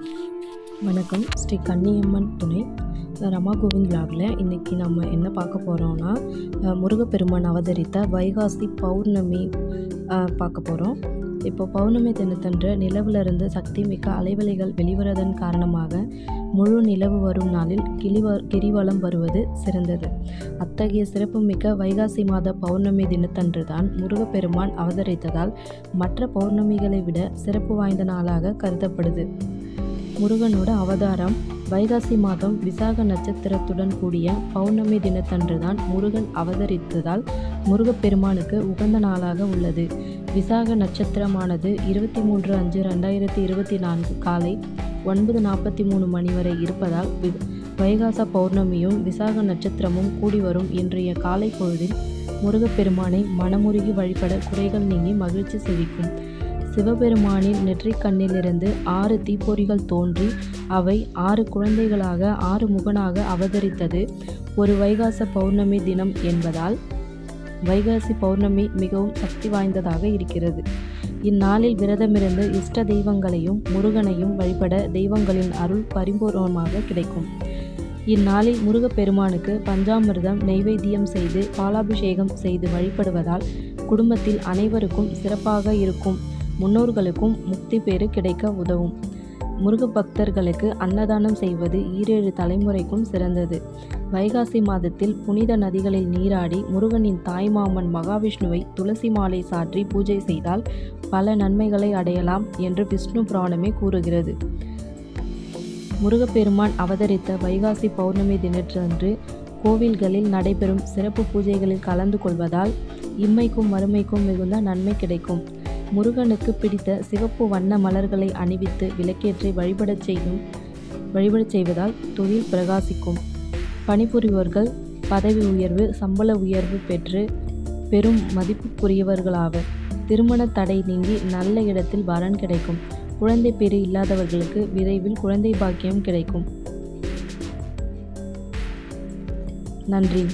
வணக்கம். ஸ்ரீ கன்னியம்மன் துணை ரமா கோவிந்த் விலாகில் இன்றைக்கி நம்ம என்ன பார்க்க போகிறோன்னா, முருகப்பெருமான் அவதரித்த வைகாசி பௌர்ணமி பார்க்க போகிறோம். இப்போ பௌர்ணமி தினத்தன்று நிலவிலிருந்து சக்தி மிக்க அலைவலைகள் வெளிவரதன் காரணமாக முழு நிலவு வரும் நாளில் கிரிவலம் வருவது சிறந்தது. அத்தகைய சிறப்புமிக்க வைகாசி மாத பௌர்ணமி தினத்தன்று தான் முருகப்பெருமான் அவதரித்ததால் மற்ற பௌர்ணமிகளை விட சிறப்பு வாய்ந்த நாளாக கருதப்படுது. முருகனோட அவதாரம் வைகாசி மாதம் விசாக நட்சத்திரத்துடன் கூடிய பௌர்ணமி தினத்தன்று தான் முருகன் அவதரித்ததால் முருகப்பெருமானுக்கு உகந்த நாளாக உள்ளது. விசாக நட்சத்திரமானது 23/5/2024 காலை 9:43 மணி வரை இருப்பதால் வைகாச பௌர்ணமியும் விசாக நட்சத்திரமும் கூடி வரும் இன்றைய காலை பொழுதில் முருகப்பெருமானை மனமுருகி வழிபட குறைகள் நீங்கி மகிழ்ச்சி செவிக்கும். சிவபெருமானின் நெற்றிக்கண்ணிலிருந்து 6 தீப்பொறிகள் தோன்றி அவை 6 குழந்தைகளாக 6 முகனாக அவதரித்தது ஒரு வைகாச பௌர்ணமி தினம் என்பதால் வைகாசி பௌர்ணமி மிகவும் சக்தி வாய்ந்ததாக இருக்கிறது. இந்நாளில் விரதமிருந்து இஷ்ட தெய்வங்களையும் முருகனையும் வழிபட தெய்வங்களின் அருள் பரிபூர்ணமாக கிடைக்கும். இந்நாளில் முருகப்பெருமானுக்கு பஞ்சாமிர்தம் நெய்வேத்தியம் செய்து பாலாபிஷேகம் செய்து வழிபடுவதால் குடும்பத்தில் அனைவருக்கும் சிறப்பாக இருக்கும். முன்னோர்களுக்கும் முக்தி பேறு கிடைக்க உதவும். முருக பக்தர்களுக்கு அன்னதானம் செய்வது 7 தலைமுறைக்கும் சிறந்தது. வைகாசி மாதத்தில் புனித நதிகளில் நீராடி முருகனின் தாய்மாமன் மகாவிஷ்ணுவை துளசி மாலை சாற்றி பூஜை செய்தால் பல நன்மைகளை அடையலாம் என்று விஷ்ணு புராணமே கூறுகிறது. முருகப்பெருமான் அவதரித்த வைகாசி பௌர்ணமி தினத்தன்று கோவில்களில் நடைபெறும் சிறப்பு பூஜைகளில் கலந்து கொள்வதால் இம்மைக்கும் மறுமைக்கும் மிகுந்த நன்மை கிடைக்கும். முருகனுக்கு பிடித்த சிவப்பு வண்ண மலர்களை அணிவித்து விளக்கேற்றி வழிபடச் செய்வதால் தொழில் பிரகாசிக்கும். பணிபுரிவோர்கள் பதவி உயர்வு சம்பள உயர்வு பெற்று பெரும் மதிப்புக்குரியவர்களாவர். திருமண தடை நீங்கி நல்ல இடத்தில் வரன் கிடைக்கும். குழந்தை பேறு இல்லாதவர்களுக்கு விரைவில் குழந்தை பாக்கியம் கிடைக்கும். நன்றி.